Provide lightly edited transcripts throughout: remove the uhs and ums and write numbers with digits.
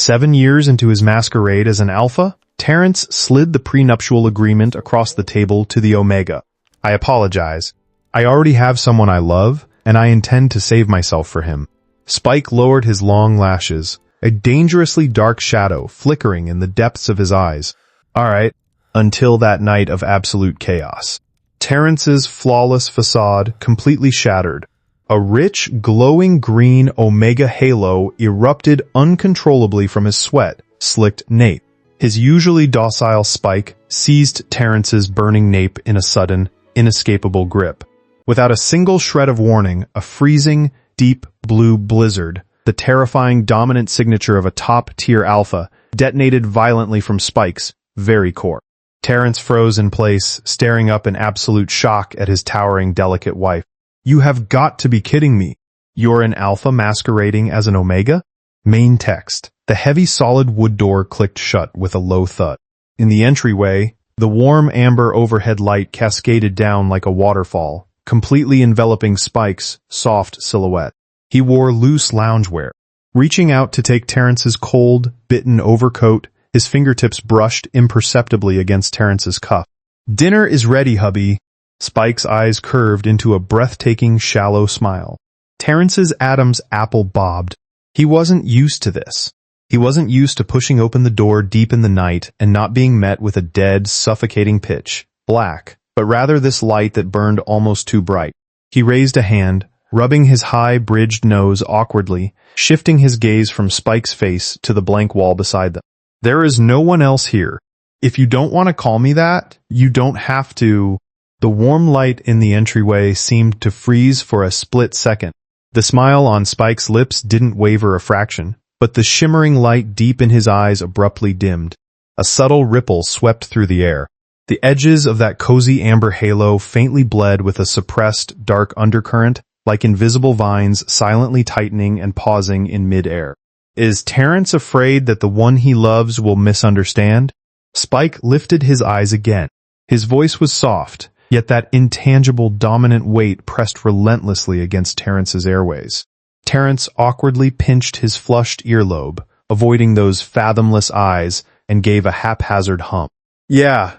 7 years into his masquerade as an alpha, Terence slid the prenuptial agreement across the table to the Omega. I apologize. I already have someone I love, and I intend to save myself for him. Spike lowered his long lashes, a dangerously dark shadow flickering in the depths of his eyes. All right, until that night of absolute chaos. Terence's flawless facade completely shattered. A rich, glowing green Omega halo erupted uncontrollably from his sweat-slicked nape. His usually docile Spike seized Terence's burning nape in a sudden, inescapable grip. Without a single shred of warning, a freezing, deep blue blizzard, the terrifying dominant signature of a top-tier alpha, detonated violently from Spike's very core. Terence froze in place, staring up in absolute shock at his towering, delicate wife. You have got to be kidding me. You're an alpha masquerading as an Omega? Main text. The heavy solid wood door clicked shut with a low thud. In the entryway, the warm amber overhead light cascaded down like a waterfall, completely enveloping Spike's soft silhouette. He wore loose loungewear. Reaching out to take Terence's cold, bitten overcoat, his fingertips brushed imperceptibly against Terence's cuff. Dinner is ready, hubby. Spike's eyes curved into a breathtaking, shallow smile. Terence's Adam's apple bobbed. He wasn't used to this. He wasn't used to pushing open the door deep in the night and not being met with a dead, suffocating pitch black, but rather this light that burned almost too bright. He raised a hand, rubbing his high-bridged nose awkwardly, shifting his gaze from Spike's face to the blank wall beside them. There is no one else here. If you don't want to call me that, you don't have to. The warm light in the entryway seemed to freeze for a split second. The smile on Spike's lips didn't waver a fraction, but the shimmering light deep in his eyes abruptly dimmed. A subtle ripple swept through the air. The edges of that cozy amber halo faintly bled with a suppressed, dark undercurrent, like invisible vines silently tightening and pausing in mid-air. Is Terence afraid that the one he loves will misunderstand? Spike lifted his eyes again. His voice was soft, yet that intangible dominant weight pressed relentlessly against Terence's airways. Terence awkwardly pinched his flushed earlobe, avoiding those fathomless eyes, and gave a haphazard hum. Yeah,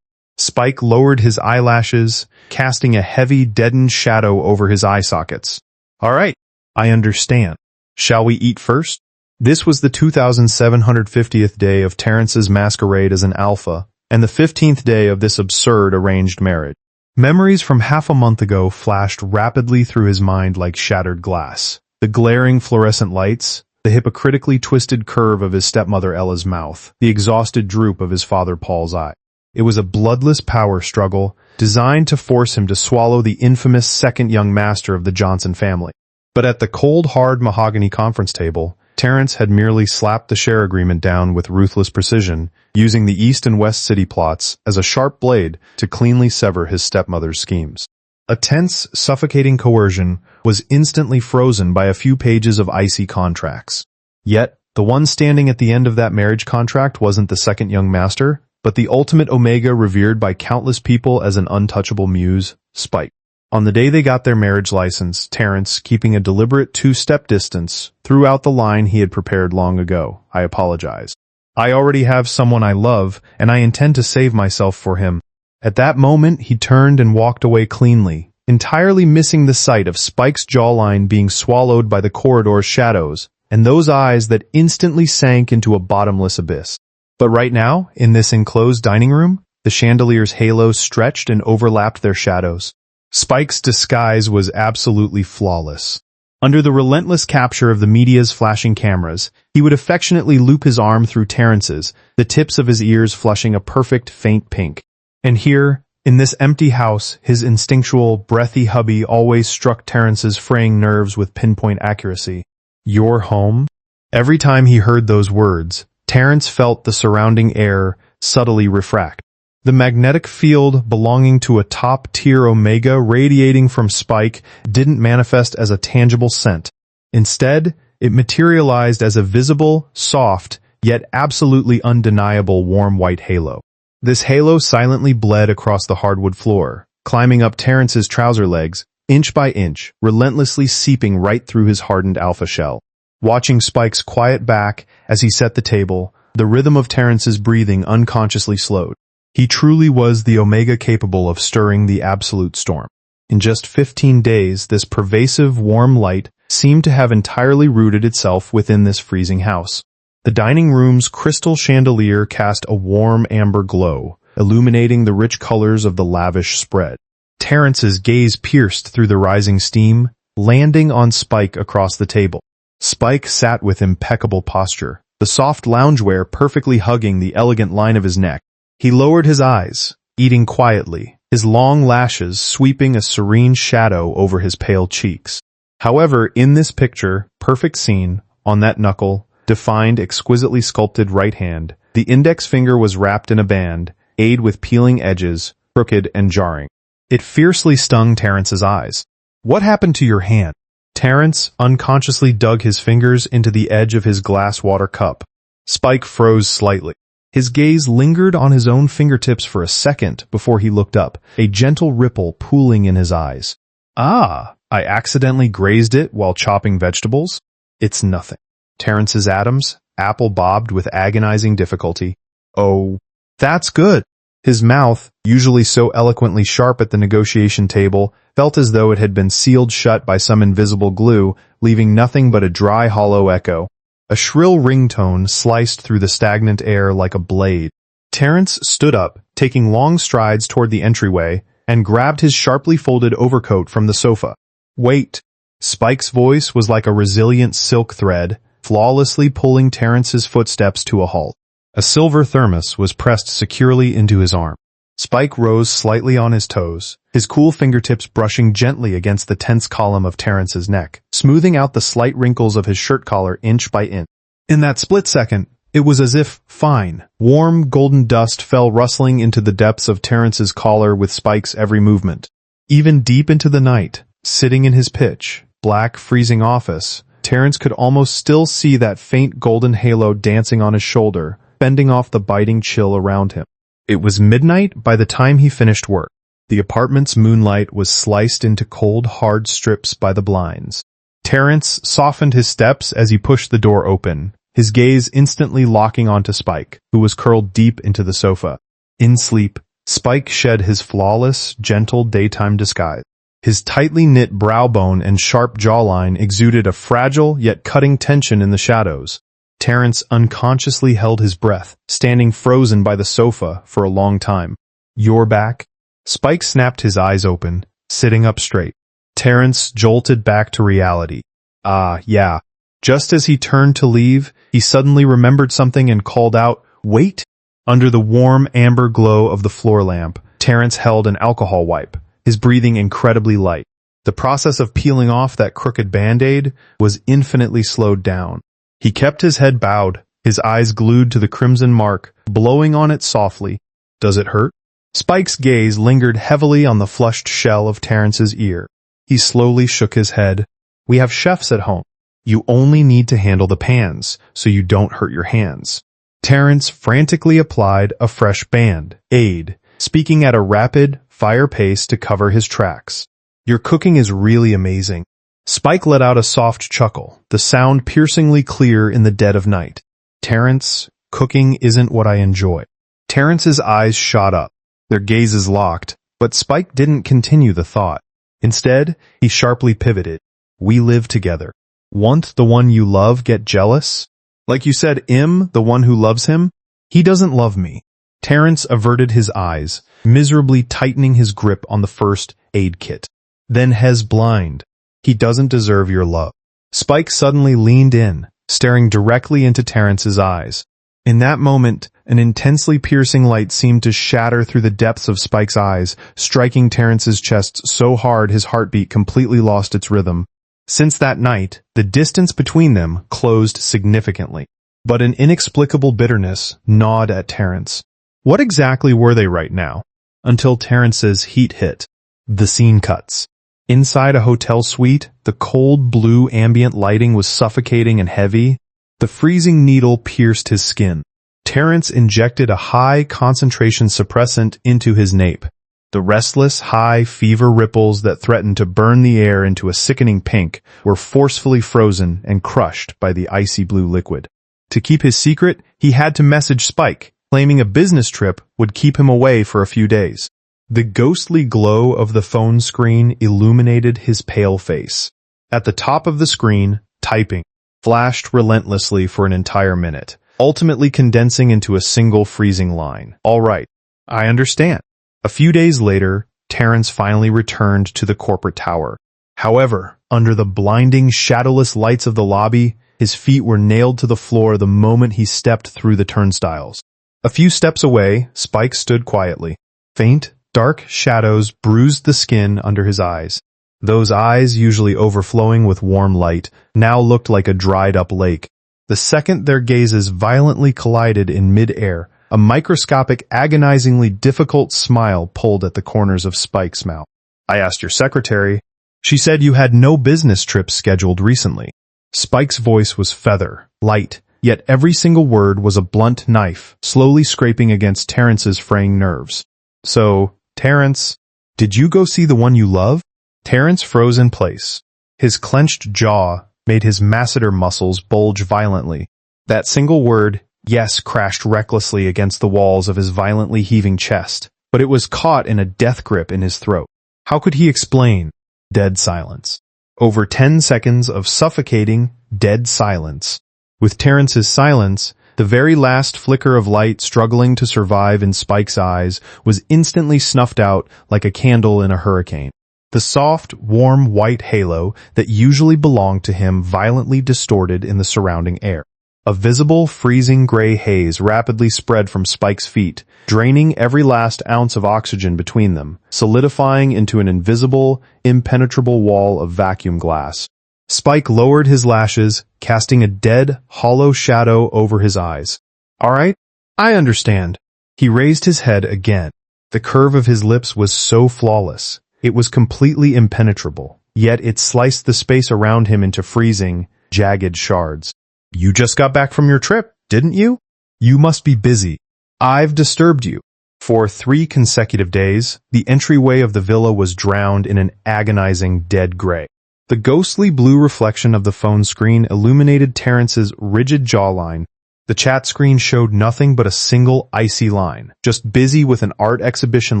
Spike lowered his eyelashes, casting a heavy, deadened shadow over his eye sockets. All right, I understand. Shall we eat first? This was the 2750th day of Terence's masquerade as an alpha, and the 15th day of this absurd arranged marriage. Memories from half a month ago flashed rapidly through his mind like shattered glass. The glaring fluorescent lights, the hypocritically twisted curve of his stepmother Ella's mouth, the exhausted droop of his father Paul's eye. It was a bloodless power struggle, designed to force him to swallow the infamous second young master of the Johnson family. But at the cold, hard mahogany conference table, Terence had merely slapped the share agreement down with ruthless precision, using the East and West City plots as a sharp blade to cleanly sever his stepmother's schemes. A tense, suffocating coercion was instantly frozen by a few pages of icy contracts. Yet, the one standing at the end of that marriage contract wasn't the second young master, but the ultimate Omega revered by countless people as an untouchable muse, Spike. On the day they got their marriage license, Terence, keeping a deliberate two-step distance, threw out the line he had prepared long ago. I apologize. I already have someone I love, and I intend to save myself for him. At that moment, he turned and walked away cleanly, entirely missing the sight of Spike's jawline being swallowed by the corridor's shadows, and those eyes that instantly sank into a bottomless abyss. But right now, in this enclosed dining room, the chandelier's halos stretched and overlapped their shadows. Spike's disguise was absolutely flawless. Under the relentless capture of the media's flashing cameras, he would affectionately loop his arm through Terence's, the tips of his ears flushing a perfect faint pink. And here, in this empty house, his instinctual, breathy hubby always struck Terence's fraying nerves with pinpoint accuracy. Your home? Every time he heard those words, Terence felt the surrounding air subtly refract. The magnetic field belonging to a top-tier Omega radiating from Spike didn't manifest as a tangible scent. Instead, it materialized as a visible, soft, yet absolutely undeniable warm white halo. This halo silently bled across the hardwood floor, climbing up Terence's trouser legs, inch by inch, relentlessly seeping right through his hardened alpha shell. Watching Spike's quiet back as he set the table, the rhythm of Terence's breathing unconsciously slowed. He truly was the Omega capable of stirring the absolute storm. In just 15 days, this pervasive, warm light seemed to have entirely rooted itself within this freezing house. The dining room's crystal chandelier cast a warm amber glow, illuminating the rich colors of the lavish spread. Terence's gaze pierced through the rising steam, landing on Spike across the table. Spike sat with impeccable posture, the soft loungewear perfectly hugging the elegant line of his neck. He lowered his eyes, eating quietly, his long lashes sweeping a serene shadow over his pale cheeks. However, in this picture, perfect scene, on that knuckle, defined, exquisitely sculpted right hand, the index finger was wrapped in a band, aimed with peeling edges, crooked and jarring. It fiercely stung Terence's eyes. "What happened to your hand?" Terence unconsciously dug his fingers into the edge of his glass water cup. Spike froze slightly. His gaze lingered on his own fingertips for a second before he looked up, a gentle ripple pooling in his eyes. "Ah, I accidentally grazed it while chopping vegetables? It's nothing." Terence's apple bobbed with agonizing difficulty. "Oh, that's good." His mouth, usually so eloquently sharp at the negotiation table, felt as though it had been sealed shut by some invisible glue, leaving nothing but a dry, hollow echo. A shrill ringtone sliced through the stagnant air like a blade. Terence stood up, taking long strides toward the entryway, and grabbed his sharply folded overcoat from the sofa. "Wait." Spike's voice was like a resilient silk thread, flawlessly pulling Terence's footsteps to a halt. A silver thermos was pressed securely into his arm. Spike rose slightly on his toes, his cool fingertips brushing gently against the tense column of Terence's neck, smoothing out the slight wrinkles of his shirt collar inch by inch. In that split second, it was as if fine, warm, golden dust fell rustling into the depths of Terence's collar with Spike's every movement. Even deep into the night, sitting in his pitch, black, freezing office, Terence could almost still see that faint golden halo dancing on his shoulder, fending off the biting chill around him. It was midnight by the time he finished work. The apartment's moonlight was sliced into cold, hard strips by the blinds. Terence softened his steps as he pushed the door open, his gaze instantly locking onto Spike, who was curled deep into the sofa. In sleep, Spike shed his flawless, gentle daytime disguise. His tightly knit brow bone and sharp jawline exuded a fragile yet cutting tension in the shadows. Terence unconsciously held his breath, standing frozen by the sofa for a long time. "You're back?" Spike snapped his eyes open, sitting up straight. Terence jolted back to reality. Yeah. Just as he turned to leave, he suddenly remembered something and called out, "Wait!" Under the warm amber glow of the floor lamp, Terence held an alcohol wipe, his breathing incredibly light. The process of peeling off that crooked Band-Aid was infinitely slowed down. He kept his head bowed, his eyes glued to the crimson mark, blowing on it softly. "Does it hurt?" Spike's gaze lingered heavily on the flushed shell of Terence's ear. He slowly shook his head. "We have chefs at home. You only need to handle the pans, so you don't hurt your hands." Terence frantically applied a fresh Band-Aid, speaking at a rapid, fire pace to cover his tracks. "Your cooking is really amazing." Spike let out a soft chuckle, the sound piercingly clear in the dead of night. "Terence, cooking isn't what I enjoy." Terence's eyes shot up, their gazes locked, but Spike didn't continue the thought. Instead, he sharply pivoted. "We live together. Won't the one you love get jealous? Like you said, the one who loves him? He doesn't love me." Terence averted his eyes, miserably tightening his grip on the first aid kit. "Then Hez blind. He doesn't deserve your love." Spike suddenly leaned in, staring directly into Terence's eyes. In that moment, an intensely piercing light seemed to shatter through the depths of Spike's eyes, striking Terence's chest so hard his heartbeat completely lost its rhythm. Since that night, the distance between them closed significantly. But an inexplicable bitterness gnawed at Terence. What exactly were they right now? Until Terence's heat hit. The scene cuts. Inside a hotel suite, the cold blue ambient lighting was suffocating and heavy. The freezing needle pierced his skin. Terence injected a high-concentration suppressant into his nape. The restless, high fever ripples that threatened to burn the air into a sickening pink were forcefully frozen and crushed by the icy blue liquid. To keep his secret, he had to message Spike, claiming a business trip would keep him away for a few days. The ghostly glow of the phone screen illuminated his pale face. At the top of the screen, typing flashed relentlessly for an entire minute, ultimately condensing into a single freezing line. "All right, I understand." A few days later, Terence finally returned to the corporate tower. However, under the blinding, shadowless lights of the lobby, his feet were nailed to the floor the moment he stepped through the turnstiles. A few steps away, Spike stood quietly. Faint, dark shadows bruised the skin under his eyes. Those eyes, usually overflowing with warm light, now looked like a dried-up lake. The second their gazes violently collided in mid-air, a microscopic, agonizingly difficult smile pulled at the corners of Spike's mouth. "I asked your secretary. She said you had no business trips scheduled recently." Spike's voice was feather, light, yet every single word was a blunt knife, slowly scraping against Terence's fraying nerves. "So, Terence, did you go see the one you love?" Terence froze in place. His clenched jaw made his masseter muscles bulge violently. That single word, yes, crashed recklessly against the walls of his violently heaving chest, but it was caught in a death grip in his throat. How could he explain? Dead silence. Over 10 seconds of suffocating, dead silence. With Terence's silence, the very last flicker of light struggling to survive in Spike's eyes was instantly snuffed out like a candle in a hurricane. The soft, warm white halo that usually belonged to him violently distorted in the surrounding air. A visible, freezing gray haze rapidly spread from Spike's feet, draining every last ounce of oxygen between them, solidifying into an invisible, impenetrable wall of vacuum glass. Spike lowered his lashes, casting a dead, hollow shadow over his eyes. "All right, I understand." He raised his head again. The curve of his lips was so flawless. It was completely impenetrable, yet it sliced the space around him into freezing, jagged shards. "You just got back from your trip, didn't you? You must be busy. I've disturbed you." For 3 consecutive days, the entryway of the villa was drowned in an agonizing dead gray. The ghostly blue reflection of the phone screen illuminated Terence's rigid jawline. The chat screen showed nothing but a single icy line, just busy with an art exhibition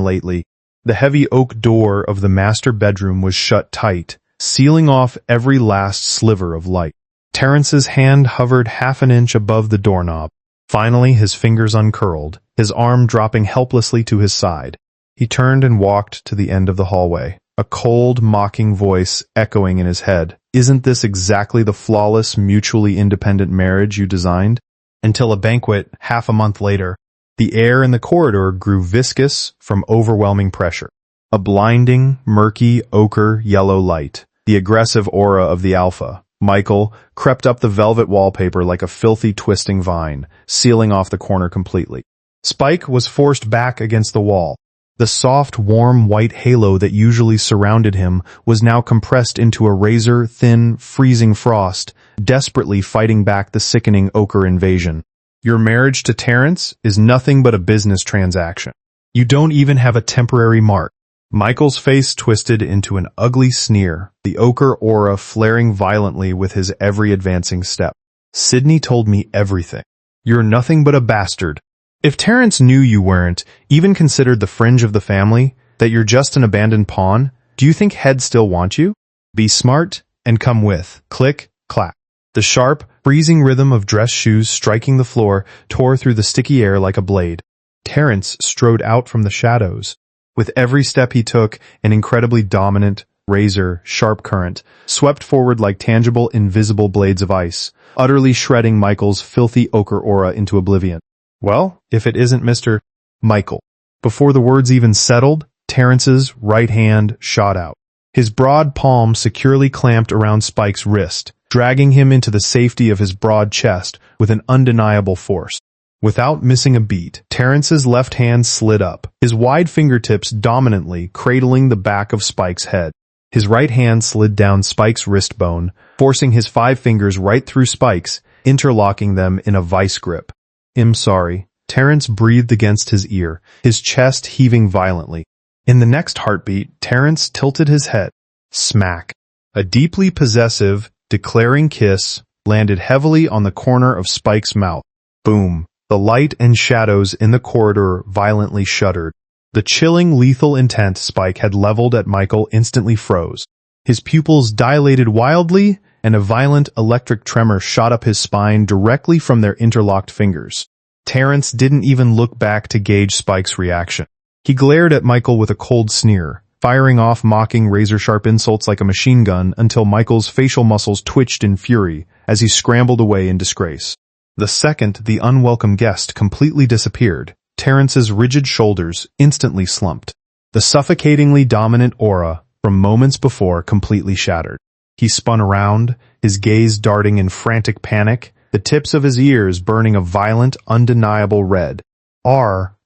lately. The heavy oak door of the master bedroom was shut tight, sealing off every last sliver of light. Terence's hand hovered half an inch above the doorknob. Finally, his fingers uncurled, his arm dropping helplessly to his side. He turned and walked to the end of the hallway, a cold, mocking voice echoing in his head. "Isn't this exactly the flawless, mutually independent marriage you designed?" Until a banquet, half a month later, the air in the corridor grew viscous from overwhelming pressure. A blinding, murky, ochre yellow light, the aggressive aura of the alpha, Michael, crept up the velvet wallpaper like a filthy twisting vine, sealing off the corner completely. Spike was forced back against the wall. The soft, warm white halo that usually surrounded him was now compressed into a razor-thin, freezing frost, desperately fighting back the sickening ochre invasion. "Your marriage to Terence is nothing but a business transaction. You don't even have a temporary mark." Michael's face twisted into an ugly sneer, the ochre aura flaring violently with his every advancing step. "Sydney told me everything. You're nothing but a bastard. If Terence knew you weren't, even considered the fringe of the family, that you're just an abandoned pawn, do you think he'd still want you? Be smart and come with." Click, clack. The sharp, freezing rhythm of dress shoes striking the floor tore through the sticky air like a blade. Terence strode out from the shadows. With every step he took, an incredibly dominant, razor-sharp current swept forward like tangible, invisible blades of ice, utterly shredding Michael's filthy ochre aura into oblivion. "Well, if it isn't Mr. Michael." Before the words even settled, Terence's right hand shot out. His broad palm securely clamped around Spike's wrist, dragging him into the safety of his broad chest with an undeniable force. Without missing a beat, Terence's left hand slid up, his wide fingertips dominantly cradling the back of Spike's head. His right hand slid down Spike's wrist bone, forcing his 5 fingers right through Spike's, interlocking them in a vice grip. "I'm sorry." Terence breathed against his ear, his chest heaving violently. In the next heartbeat, Terence tilted his head. Smack. A deeply possessive, declaring kiss landed heavily on the corner of Spike's mouth. Boom. The light and shadows in the corridor violently shuddered. The chilling, lethal intent Spike had leveled at Michael instantly froze. His pupils dilated wildly, and a violent electric tremor shot up his spine directly from their interlocked fingers. Terence didn't even look back to gauge Spike's reaction. He glared at Michael with a cold sneer, firing off mocking razor-sharp insults like a machine gun until Michael's facial muscles twitched in fury as he scrambled away in disgrace. The second the unwelcome guest completely disappeared, Terence's rigid shoulders instantly slumped. The suffocatingly dominant aura from moments before completely shattered. He spun around, his gaze darting in frantic panic, the tips of his ears burning a violent, undeniable red. Are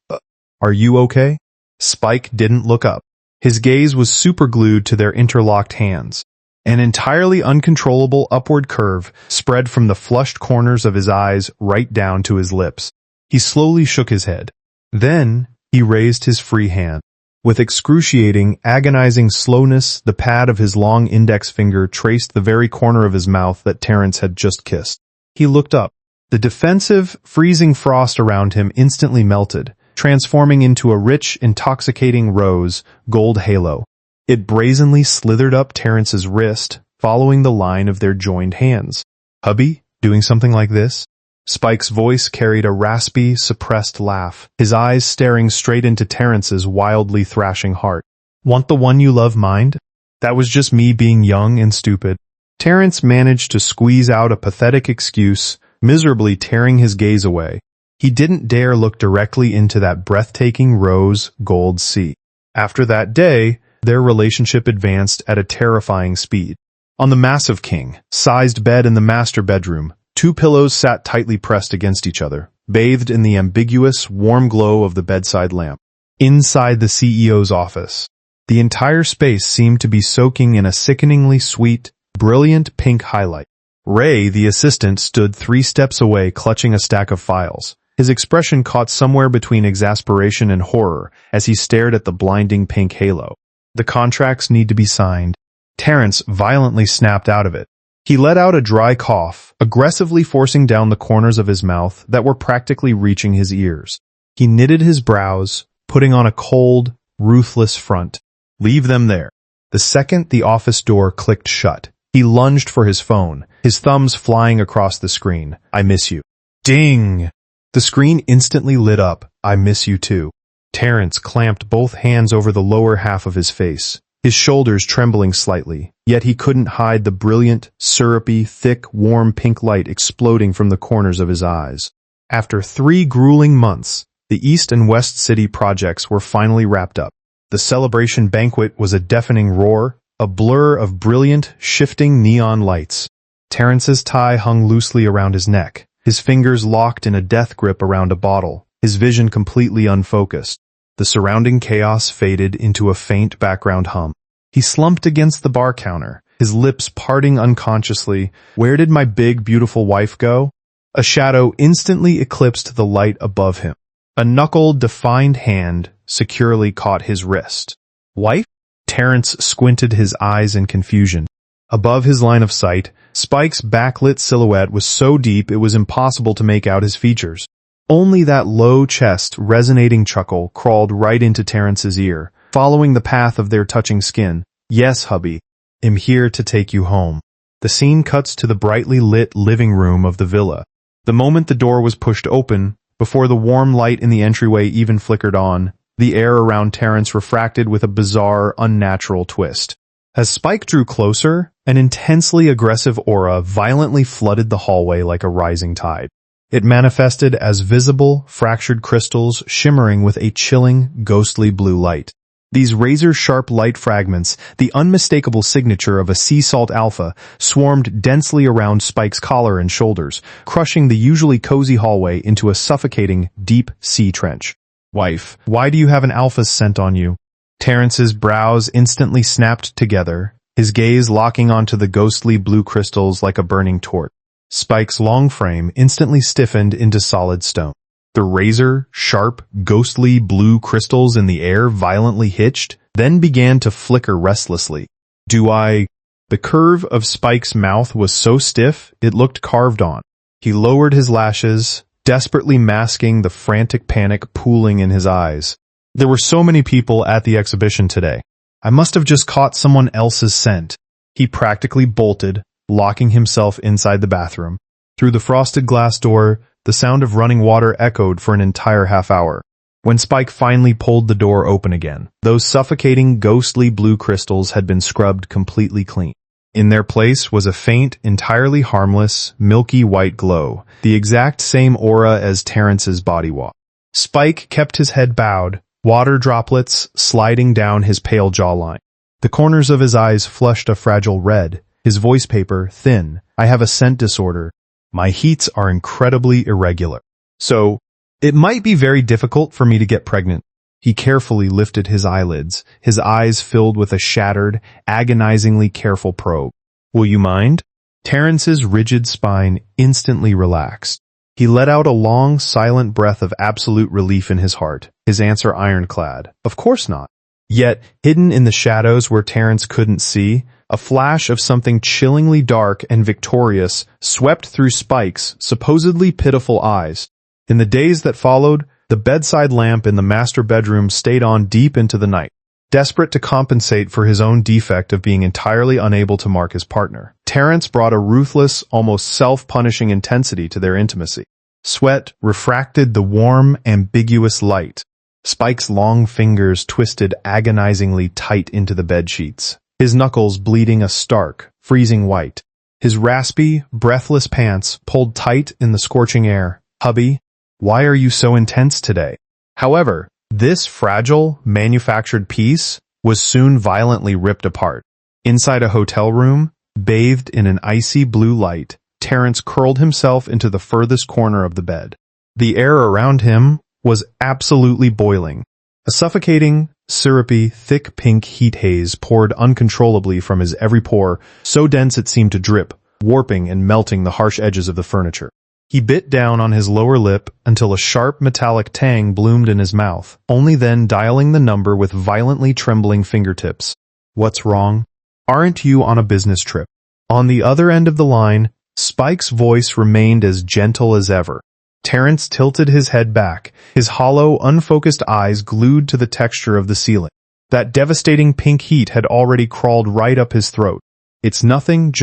you okay? Spike didn't look up. His gaze was superglued to their interlocked hands. An entirely uncontrollable upward curve spread from the flushed corners of his eyes right down to his lips. He slowly shook his head. Then, he raised his free hand. With excruciating, agonizing slowness, the pad of his long index finger traced the very corner of his mouth that Terence had just kissed. He looked up. The defensive, freezing frost around him instantly melted, transforming into a rich, intoxicating rose gold halo. It brazenly slithered up Terence's wrist, following the line of their joined hands. Hubby, doing something like this? Spike's voice carried a raspy, suppressed laugh, his eyes staring straight into Terence's wildly thrashing heart. Want the one you love mind? That was just me being young and stupid. Terence managed to squeeze out a pathetic excuse, miserably tearing his gaze away. He didn't dare look directly into that breathtaking rose gold sea. After that day, their relationship advanced at a terrifying speed. On the massive king-sized bed in the master bedroom, two pillows sat tightly pressed against each other, bathed in the ambiguous, warm glow of the bedside lamp. Inside the CEO's office, the entire space seemed to be soaking in a sickeningly sweet, brilliant pink highlight. Ray, the assistant, stood 3 steps away clutching a stack of files. His expression caught somewhere between exasperation and horror as he stared at the blinding pink halo. The contracts need to be signed. Terence violently snapped out of it. He let out a dry cough, aggressively forcing down the corners of his mouth that were practically reaching his ears. He knitted his brows, putting on a cold, ruthless front. Leave them there. The second the office door clicked shut, he lunged for his phone, his thumbs flying across the screen. I miss you. Ding! The screen instantly lit up. I miss you too. Terence clamped both hands over the lower half of his face, his shoulders trembling slightly, yet he couldn't hide the brilliant, syrupy, thick, warm pink light exploding from the corners of his eyes. After 3 grueling months, the East and West City projects were finally wrapped up. The celebration banquet was a deafening roar, a blur of brilliant, shifting neon lights. Terence's tie hung loosely around his neck, his fingers locked in a death grip around a bottle, his vision completely unfocused. The surrounding chaos faded into a faint background hum. He slumped against the bar counter, his lips parting unconsciously. Where did my big, beautiful wife go? A shadow instantly eclipsed the light above him. A knuckled, defined hand securely caught his wrist. Wife? Terence squinted his eyes in confusion. Above his line of sight, Spike's backlit silhouette was so deep it was impossible to make out his features. Only that low chest, resonating chuckle crawled right into Terence's ear, following the path of their touching skin. Yes, hubby. I'm here to take you home. The scene cuts to the brightly lit living room of the villa. The moment the door was pushed open, before the warm light in the entryway even flickered on, the air around Terence refracted with a bizarre, unnatural twist. As Spike drew closer, an intensely aggressive aura violently flooded the hallway like a rising tide. It manifested as visible, fractured crystals shimmering with a chilling, ghostly blue light. These razor-sharp light fragments, the unmistakable signature of a sea salt alpha, swarmed densely around Spike's collar and shoulders, crushing the usually cozy hallway into a suffocating, deep sea trench. Wife, why do you have an alpha scent on you? Terence's brows instantly snapped together, his gaze locking onto the ghostly blue crystals like a burning torch. Spike's long frame instantly stiffened into solid stone. The razor-sharp, ghostly blue crystals in the air violently hitched, then began to flicker restlessly. The curve of Spike's mouth was so stiff it looked carved on. He lowered his lashes, desperately masking the frantic panic pooling in his eyes. There were so many people at the exhibition today. I must have just caught someone else's scent. He practically bolted, locking himself inside the bathroom. Through the frosted glass door, the sound of running water echoed for an entire half hour. When Spike finally pulled the door open again, those suffocating, ghostly blue crystals had been scrubbed completely clean. In their place was a faint, entirely harmless, milky white glow, the exact same aura as Terence's body wash. Spike kept his head bowed, water droplets sliding down his pale jawline. The corners of his eyes flushed a fragile red, his voice paper thin. I have a scent disorder. My heats are incredibly irregular. So, it might be very difficult for me to get pregnant. He carefully lifted his eyelids, his eyes filled with a shattered, agonizingly careful probe. Will you mind? Terence's rigid spine instantly relaxed. He let out a long, silent breath of absolute relief in his heart, his answer ironclad. Of course not. Yet, hidden in the shadows where Terence couldn't see, a flash of something chillingly dark and victorious swept through Spike's supposedly pitiful eyes. In the days that followed, the bedside lamp in the master bedroom stayed on deep into the night. Desperate to compensate for his own defect of being entirely unable to mark his partner, Terence brought a ruthless, almost self-punishing intensity to their intimacy. Sweat refracted the warm, ambiguous light. Spike's long fingers twisted agonizingly tight into the bedsheets, his knuckles bleeding a stark, freezing white. His raspy, breathless pants pulled tight in the scorching air. Hubby, why are you so intense today? However, this fragile, manufactured piece was soon violently ripped apart. Inside a hotel room, bathed in an icy blue light, Terence curled himself into the furthest corner of the bed. The air around him was absolutely boiling. A suffocating, syrupy, thick pink heat haze poured uncontrollably from his every pore, so dense it seemed to drip, warping and melting the harsh edges of the furniture. He bit down on his lower lip until a sharp metallic tang bloomed in his mouth, only then dialing the number with violently trembling fingertips. What's wrong? Aren't you on a business trip? On the other end of the line, Spike's voice remained as gentle as ever. Terence tilted his head back, his hollow, unfocused eyes glued to the texture of the ceiling. That devastating pink heat had already crawled right up his throat. It's nothing,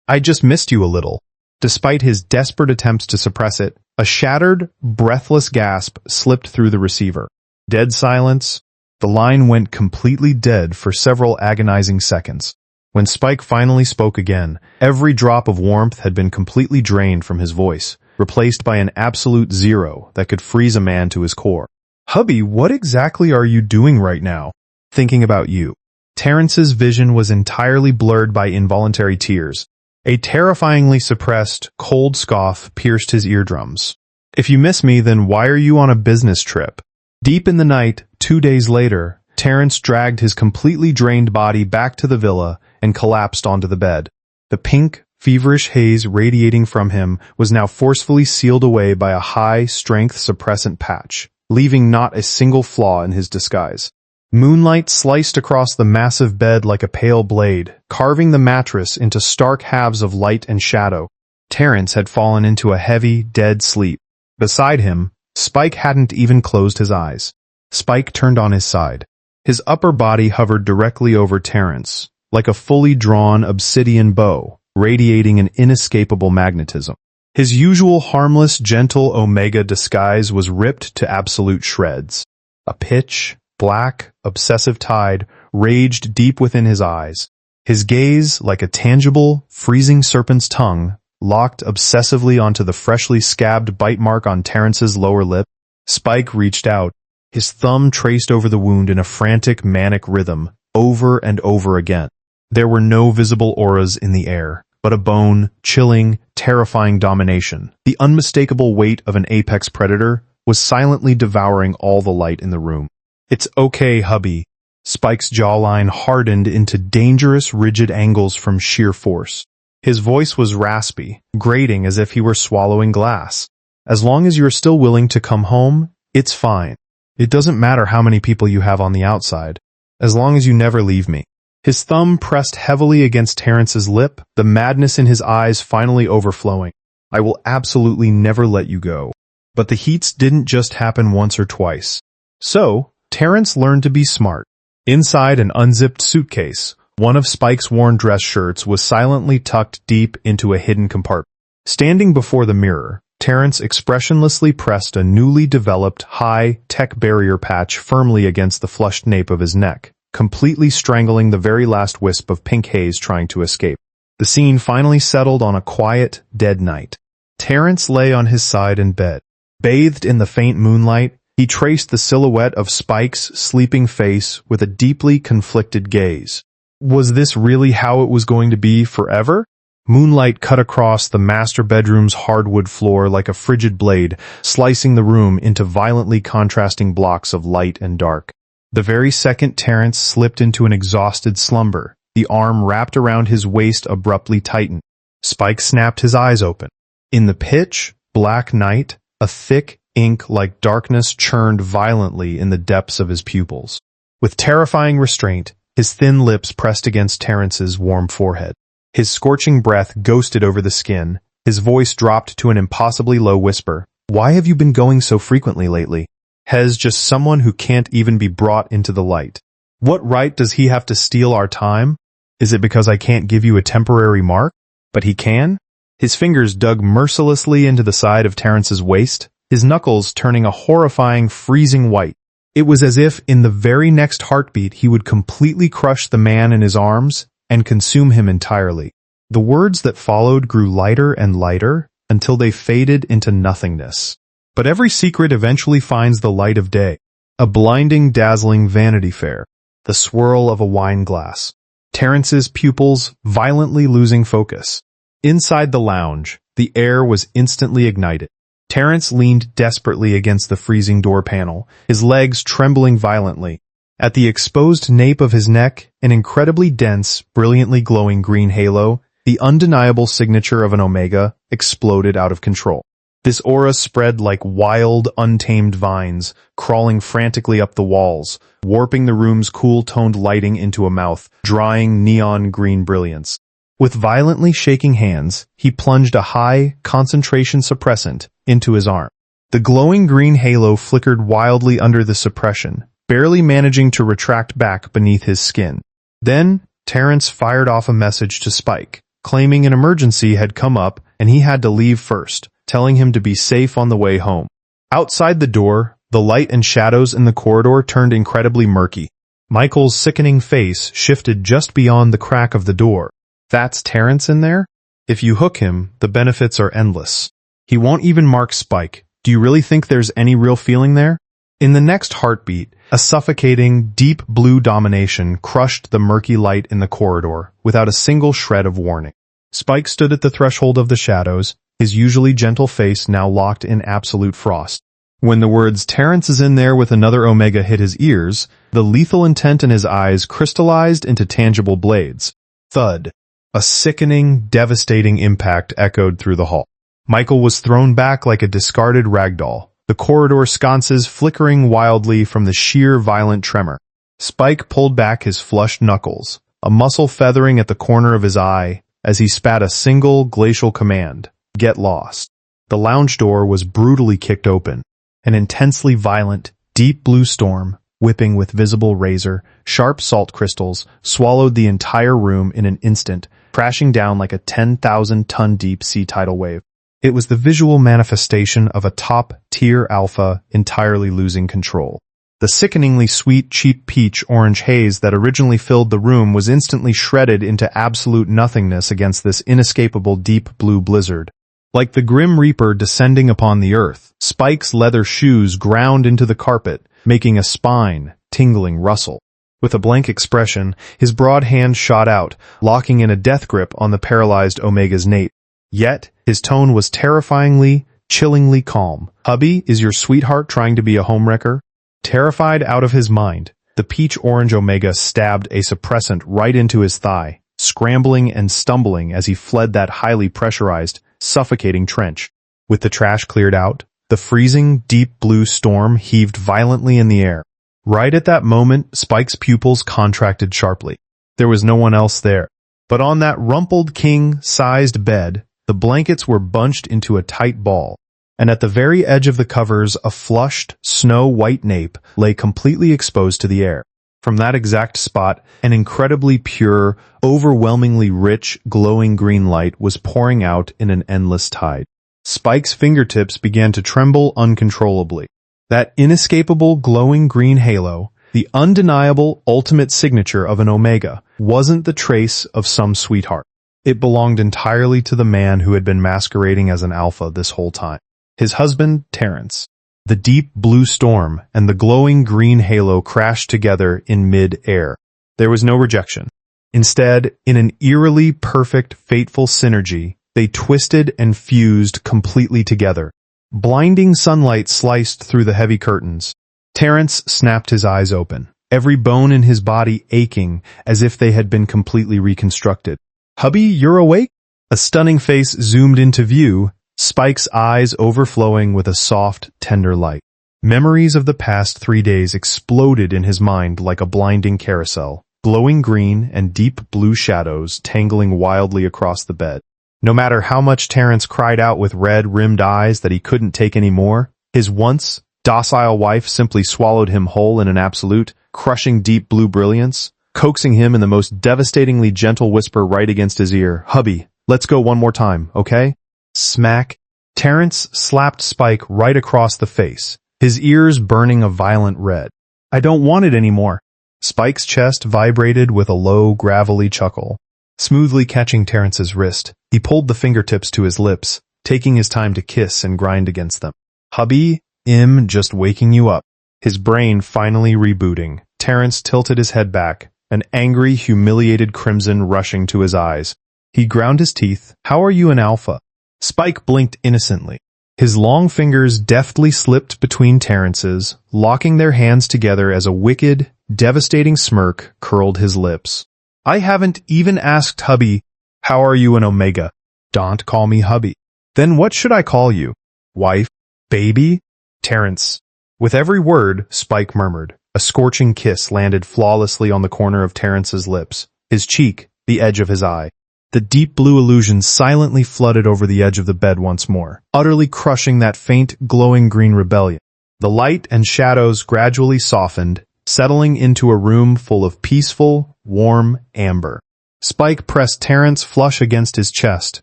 I just missed you a little. Despite his desperate attempts to suppress it, a shattered, breathless gasp slipped through the receiver. Dead silence. The line went completely dead for several agonizing seconds. When Spike finally spoke again, every drop of warmth had been completely drained from his voice, replaced by an absolute zero that could freeze a man to his core. Hubby, what exactly are you doing right now? Thinking about you. Terence's vision was entirely blurred by involuntary tears. A terrifyingly suppressed, cold scoff pierced his eardrums. If you miss me, then why are you on a business trip? Deep in the night, 2 days later, Terence dragged his completely drained body back to the villa and collapsed onto the bed. The pink, feverish haze radiating from him was now forcefully sealed away by a high-strength suppressant patch, leaving not a single flaw in his disguise. Moonlight sliced across the massive bed like a pale blade, carving the mattress into stark halves of light and shadow. Terence had fallen into a heavy, dead sleep. Beside him, Spike hadn't even closed his eyes. Spike turned on his side. His upper body hovered directly over Terence, like a fully drawn obsidian bow, radiating an inescapable magnetism. His usual harmless, gentle Omega disguise was ripped to absolute shreds. A pitch black, obsessive tide raged deep within his eyes. His gaze, like a tangible, freezing serpent's tongue, locked obsessively onto the freshly scabbed bite mark on Terence's lower lip. Spike reached out. His thumb traced over the wound in a frantic, manic rhythm, over and over again. There were no visible auras in the air, but a bone, chilling, terrifying domination. The unmistakable weight of an apex predator was silently devouring all the light in the room. It's okay, hubby. Spike's jawline hardened into dangerous, rigid angles from sheer force. His voice was raspy, grating as if he were swallowing glass. As long as you're still willing to come home, it's fine. It doesn't matter how many people you have on the outside, as long as you never leave me. His thumb pressed heavily against Terence's lip, the madness in his eyes finally overflowing. I will absolutely never let you go. But the heats didn't just happen once or twice. So, Terence learned to be smart. Inside an unzipped suitcase, one of Spike's worn dress shirts was silently tucked deep into a hidden compartment. Standing before the mirror, Terence expressionlessly pressed a newly developed high-tech barrier patch firmly against the flushed nape of his neck, completely strangling the very last wisp of pink haze trying to escape. The scene finally settled on a quiet, dead night. Terence lay on his side in bed. Bathed in the faint moonlight, he traced the silhouette of Spike's sleeping face with a deeply conflicted gaze. Was this really how it was going to be forever? Moonlight cut across the master bedroom's hardwood floor like a frigid blade, slicing the room into violently contrasting blocks of light and dark. The very second Terence slipped into an exhausted slumber, the arm wrapped around his waist abruptly tightened. Spike snapped his eyes open. In the pitch black night, a thick ink like darkness churned violently in the depths of his pupils. With terrifying restraint, his thin lips pressed against Terence's warm forehead. His scorching breath ghosted over the skin. His voice dropped to an impossibly low whisper. Why have you been going so frequently lately? Hez just someone who can't even be brought into the light. What right does he have to steal our time? Is it because I can't give you a temporary mark? But he can? His fingers dug mercilessly into the side of Terence's waist, his knuckles turning a horrifying, freezing white. It was as if in the very next heartbeat he would completely crush the man in his arms and consume him entirely. The words that followed grew lighter and lighter until they faded into nothingness. But every secret eventually finds the light of day. A blinding, dazzling Vanity Fair. The swirl of a wine glass. Terence's pupils violently losing focus. Inside the lounge, the air was instantly ignited. Terence leaned desperately against the freezing door panel, his legs trembling violently. At the exposed nape of his neck, an incredibly dense, brilliantly glowing green halo, the undeniable signature of an Omega, exploded out of control. This aura spread like wild, untamed vines, crawling frantically up the walls, warping the room's cool-toned lighting into a mouth, drying neon green brilliance. With violently shaking hands, he plunged a high, concentration suppressant into his arm. The glowing green halo flickered wildly under the suppression, barely managing to retract back beneath his skin. Then, Terence fired off a message to Spike, claiming an emergency had come up and he had to leave first, telling him to be safe on the way home. Outside the door, the light and shadows in the corridor turned incredibly murky. Michael's sickening face shifted just beyond the crack of the door. That's Terence in there? If you hook him, the benefits are endless. He won't even mark Spike. Do you really think there's any real feeling there? In the next heartbeat, a suffocating, deep blue domination crushed the murky light in the corridor without a single shred of warning. Spike stood at the threshold of the shadows, his usually gentle face now locked in absolute frost. When the words "Terence is in there with another Omega" hit his ears, the lethal intent in his eyes crystallized into tangible blades. Thud. A sickening, devastating impact echoed through the hall. Michael was thrown back like a discarded ragdoll, the corridor sconces flickering wildly from the sheer violent tremor. Spike pulled back his flushed knuckles, a muscle feathering at the corner of his eye, as he spat a single glacial command: "Get lost." The lounge door was brutally kicked open. An intensely violent, deep blue storm, whipping with visible razor, sharp salt crystals, swallowed the entire room in an instant, crashing down like a 10,000-ton deep sea tidal wave. It was the visual manifestation of a top-tier alpha entirely losing control. The sickeningly sweet, cheap peach-orange haze that originally filled the room was instantly shredded into absolute nothingness against this inescapable deep blue blizzard. Like the Grim Reaper descending upon the earth, Spike's leather shoes ground into the carpet, making a spine-tingling rustle. With a blank expression, his broad hand shot out, locking in a death grip on the paralyzed Omega's nape. Yet, his tone was terrifyingly, chillingly calm. "Hubby, is your sweetheart trying to be a homewrecker?" Terrified out of his mind, the peach-orange Omega stabbed a suppressant right into his thigh, scrambling and stumbling as he fled that highly pressurized, suffocating trench. With the trash cleared out, the freezing, deep blue storm heaved violently in the air. Right at that moment, Spike's pupils contracted sharply. There was no one else there. But on that rumpled king-sized bed, the blankets were bunched into a tight ball, and at the very edge of the covers a flushed, snow-white nape lay completely exposed to the air. From that exact spot, an incredibly pure, overwhelmingly rich, glowing green light was pouring out in an endless tide. Spike's fingertips began to tremble uncontrollably. That inescapable glowing green halo, the undeniable ultimate signature of an Omega, wasn't the trace of some sweetheart. It belonged entirely to the man who had been masquerading as an alpha this whole time. His husband, Terence. The deep blue storm and the glowing green halo crashed together in mid-air. There was no rejection. Instead, in an eerily perfect, fateful synergy, they twisted and fused completely together. Blinding sunlight sliced through the heavy curtains. Terence snapped his eyes open, every bone in his body aching as if they had been completely reconstructed. "Hubby, you're awake?" A stunning face zoomed into view, Spike's eyes overflowing with a soft, tender light. Memories of the past 3 days exploded in his mind like a blinding carousel, glowing green and deep blue shadows tangling wildly across the bed. No matter how much Terence cried out with red-rimmed eyes that he couldn't take any more, his once docile wife simply swallowed him whole in an absolute, crushing deep blue brilliance, coaxing him in the most devastatingly gentle whisper right against his ear. "Hubby, let's go one more time, okay?" Smack. Terence slapped Spike right across the face, his ears burning a violent red. "I don't want it anymore." Spike's chest vibrated with a low, gravelly chuckle. Smoothly catching Terence's wrist, he pulled the fingertips to his lips, taking his time to kiss and grind against them. "Hubby, I'm just waking you up." His brain finally rebooting, Terence tilted his head back, an angry, humiliated crimson rushing to his eyes. He ground his teeth. "How are you an alpha?" Spike blinked innocently. His long fingers deftly slipped between Terence's, locking their hands together as a wicked, devastating smirk curled his lips. "I haven't even asked hubby, how are you an Omega?" "Don't call me hubby." "Then what should I call you?" "Wife?" "Baby?" "Terence." With every word, Spike murmured. A scorching kiss landed flawlessly on the corner of Terence's lips, his cheek, the edge of his eye. The deep blue illusion silently flooded over the edge of the bed once more, utterly crushing that faint, glowing green rebellion. The light and shadows gradually softened, settling into a room full of peaceful, warm amber. Spike pressed Terence flush against his chest,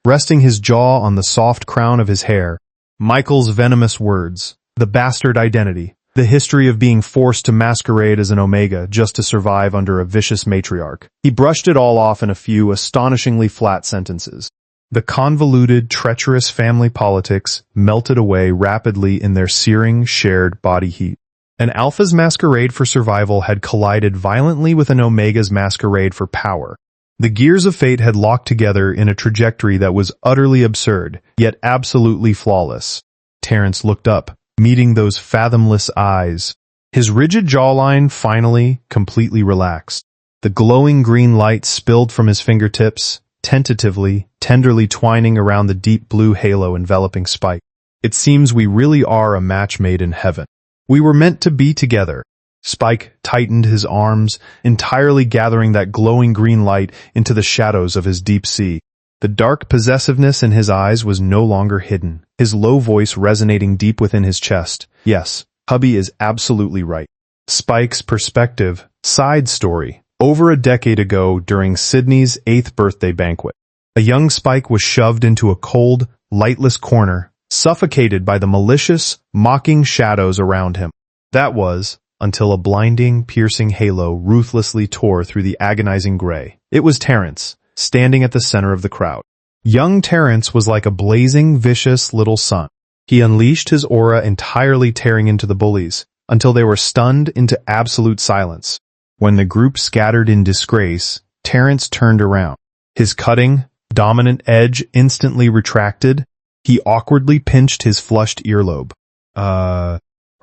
resting his jaw on the soft crown of his hair. Michael's venomous words, the bastard identity, the history of being forced to masquerade as an Omega just to survive under a vicious matriarch. He brushed it all off in a few astonishingly flat sentences. The convoluted, treacherous family politics melted away rapidly in their searing, shared body heat. An alpha's masquerade for survival had collided violently with an Omega's masquerade for power. The gears of fate had locked together in a trajectory that was utterly absurd, yet absolutely flawless. Terence looked up, meeting those fathomless eyes. His rigid jawline finally, completely relaxed. The glowing green light spilled from his fingertips, tentatively, tenderly twining around the deep blue halo enveloping Spike. "It seems we really are a match made in heaven. We were meant to be together." Spike tightened his arms, entirely gathering that glowing green light into the shadows of his deep sea. The dark possessiveness in his eyes was no longer hidden, his low voice resonating deep within his chest. "Yes, hubby is absolutely right." Spike's perspective, side story, over a decade ago during Sydney's 8th birthday banquet. A young Spike was shoved into a cold, lightless corner, suffocated by the malicious, mocking shadows around him. That was, until a blinding, piercing halo ruthlessly tore through the agonizing gray. It was Terence, standing at the center of the crowd. Young Terence was like a blazing, vicious little sun. He unleashed his aura entirely tearing into the bullies, until they were stunned into absolute silence. When the group scattered in disgrace, Terence turned around. His cutting, dominant edge instantly retracted. He awkwardly pinched his flushed earlobe. Are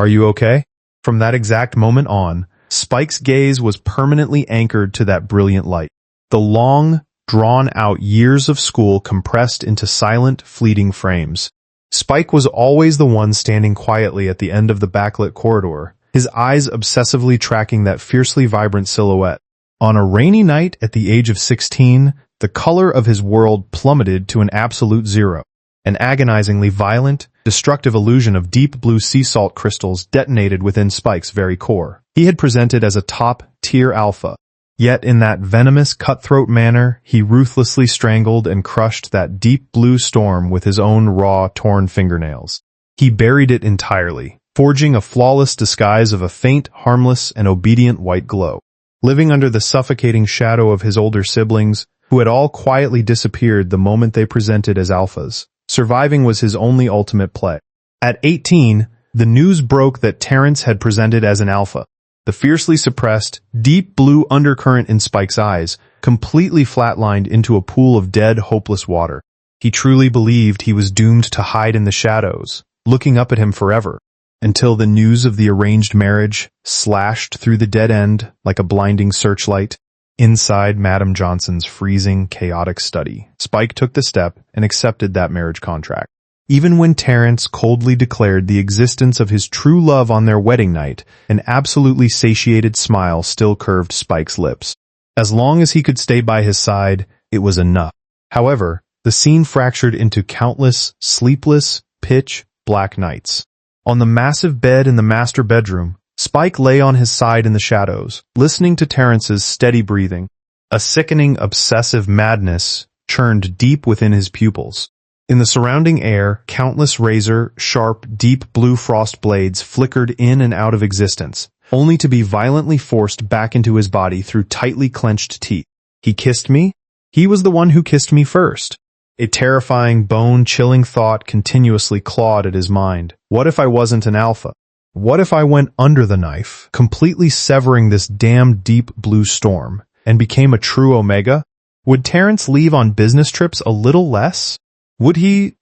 you okay?" From that exact moment on, Spike's gaze was permanently anchored to that brilliant light. The long, drawn-out years of school compressed into silent, fleeting frames. Spike was always the one standing quietly at the end of the backlit corridor, his eyes obsessively tracking that fiercely vibrant silhouette. On a rainy night at the age of 16, the color of his world plummeted to an absolute zero. An agonizingly violent, destructive illusion of deep blue sea salt crystals detonated within Spike's very core. He had presented as a top-tier alpha. Yet in that venomous, cutthroat manner, he ruthlessly strangled and crushed that deep blue storm with his own raw, torn fingernails. He buried it entirely, forging a flawless disguise of a faint, harmless, and obedient white glow. Living under the suffocating shadow of his older siblings, who had all quietly disappeared the moment they presented as alphas, surviving was his only ultimate play. At 18, the news broke that Terence had presented as an alpha. The fiercely suppressed, deep blue undercurrent in Spike's eyes completely flatlined into a pool of dead, hopeless water. He truly believed he was doomed to hide in the shadows, looking up at him forever, until the news of the arranged marriage slashed through the dead end like a blinding searchlight. Inside Madame Johnson's freezing, chaotic study, Spike took the step and accepted that marriage contract. Even when Terence coldly declared the existence of his true love on their wedding night, an absolutely satiated smile still curved Spike's lips. As long as he could stay by his side, it was enough. However, the scene fractured into countless, sleepless, pitch-black nights. On the massive bed in the master bedroom, Spike lay on his side in the shadows, listening to Terence's steady breathing. A sickening, obsessive madness churned deep within his pupils. In the surrounding air, countless razor-sharp, deep blue frost blades flickered in and out of existence, only to be violently forced back into his body through tightly clenched teeth. He kissed me? He was the one who kissed me first. A terrifying, bone-chilling thought continuously clawed at his mind. What if I wasn't an alpha? What if I went under the knife, completely severing this damn deep blue storm, and became a true Omega? Would Terence leave on business trips a little less? Would he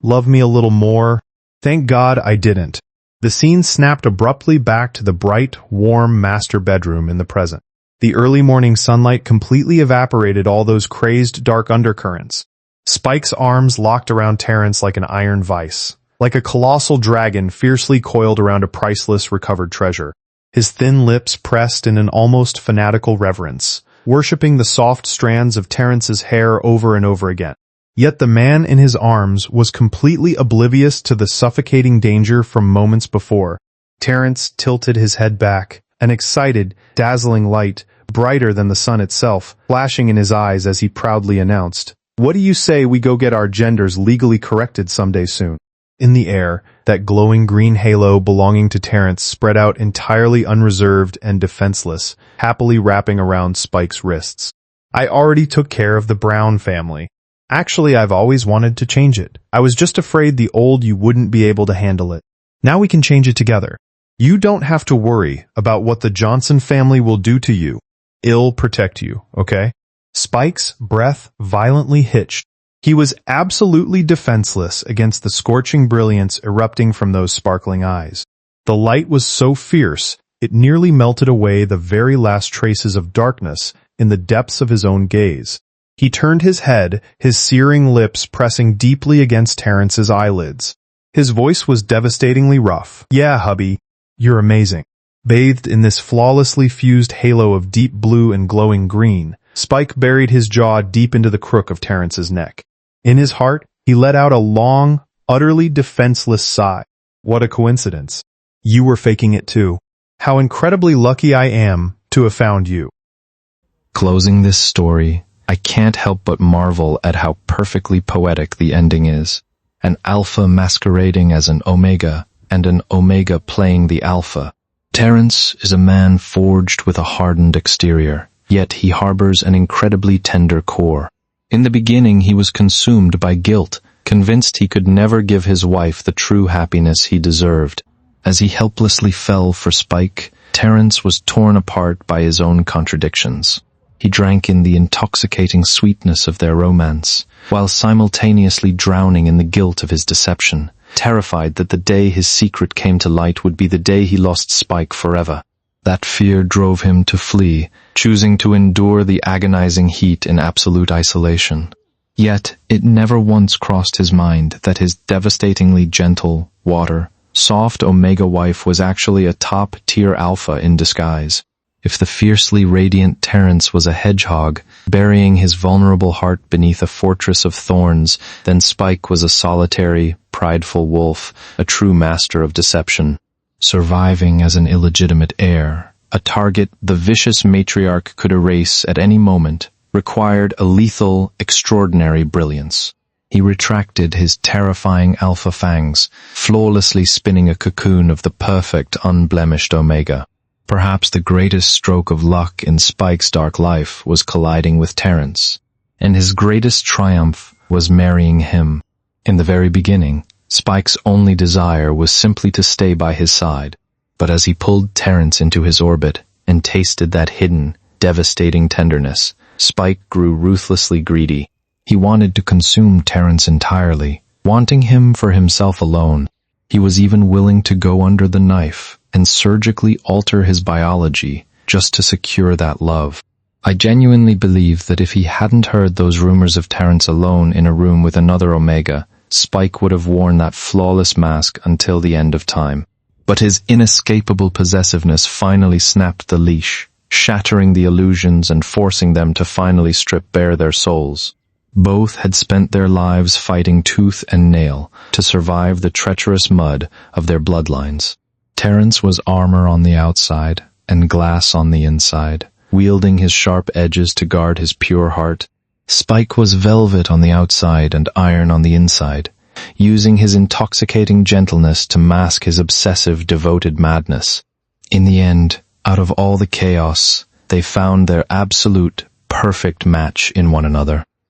love me a little more? Thank God I didn't. The scene snapped abruptly back to the bright, warm master bedroom in the present. The early morning sunlight completely evaporated all those crazed dark undercurrents. Spike's arms locked around Terence like an iron vice, like a colossal dragon fiercely coiled around a priceless recovered treasure. His thin lips pressed in an almost fanatical reverence, worshipping the soft strands of Terence's hair over and over again. Yet the man in his arms was completely oblivious to the suffocating danger from moments before. Terence tilted his head back, an excited, dazzling light, brighter than the sun itself, flashing in his eyes as he proudly announced, "What do you say we go get our genders legally corrected someday soon?" In the air, that glowing green halo belonging to Terence spread out entirely unreserved and defenseless, happily wrapping around Spike's wrists. "I already took care of the Brown family. Actually, I've always wanted to change it. I was just afraid the old you wouldn't be able to handle it. Now we can change it together. You don't have to worry about what the Johnson family will do to you. It'll protect you, okay?" Spike's breath violently hitched. He was absolutely defenseless against the scorching brilliance erupting from those sparkling eyes. The light was so fierce, it nearly melted away the very last traces of darkness in the depths of his own gaze. He turned his head, his searing lips pressing deeply against Terence's eyelids. His voice was devastatingly rough. "Yeah, hubby, you're amazing." Bathed in this flawlessly fused halo of deep blue and glowing green, Spike buried his jaw deep into the crook of Terence's neck. In his heart, he let out a long, utterly defenseless sigh. What a coincidence. You were faking it too. How incredibly lucky I am to have found you. Closing this story, I can't help but marvel at how perfectly poetic the ending is. An alpha masquerading as an omega, and an omega playing the alpha. Terence is a man forged with a hardened exterior, yet he harbors an incredibly tender core. In the beginning he was consumed by guilt, convinced he could never give his wife the true happiness he deserved. As he helplessly fell for Spike, Terence was torn apart by his own contradictions. He drank in the intoxicating sweetness of their romance, while simultaneously drowning in the guilt of his deception, terrified that the day his secret came to light would be the day he lost Spike forever. That fear drove him to flee, choosing to endure the agonizing heat in absolute isolation. Yet it never once crossed his mind that his devastatingly gentle, soft Omega wife was actually a top-tier alpha in disguise. If the fiercely radiant Terence was a hedgehog, burying his vulnerable heart beneath a fortress of thorns, then Spike was a solitary, prideful wolf, a true master of deception. Surviving as an illegitimate heir, a target the vicious matriarch could erase at any moment, required a lethal, extraordinary brilliance. He retracted his terrifying alpha fangs, flawlessly spinning a cocoon of the perfect, unblemished Omega. Perhaps the greatest stroke of luck in Spike's dark life was colliding with Terence, and his greatest triumph was marrying him. In the very beginning, Spike's only desire was simply to stay by his side, but as he pulled Terence into his orbit and tasted that hidden, devastating tenderness, Spike grew ruthlessly greedy. He wanted to consume Terence entirely, wanting him for himself alone. He was even willing to go under the knife and surgically alter his biology just to secure that love. I genuinely believe that if he hadn't heard those rumors of Terence alone in a room with another Omega, Spike would have worn that flawless mask until the end of time. But his inescapable possessiveness finally snapped the leash, shattering the illusions and forcing them to finally strip bare their souls. Both had spent their lives fighting tooth and nail to survive the treacherous mud of their bloodlines. Terence was armor on the outside and glass on the inside, wielding his sharp edges to guard his pure heart. Spike was velvet on the outside and iron on the inside, using his intoxicating gentleness to mask his obsessive, devoted madness. In the end, out of all the chaos, they found their absolute, perfect match in one another.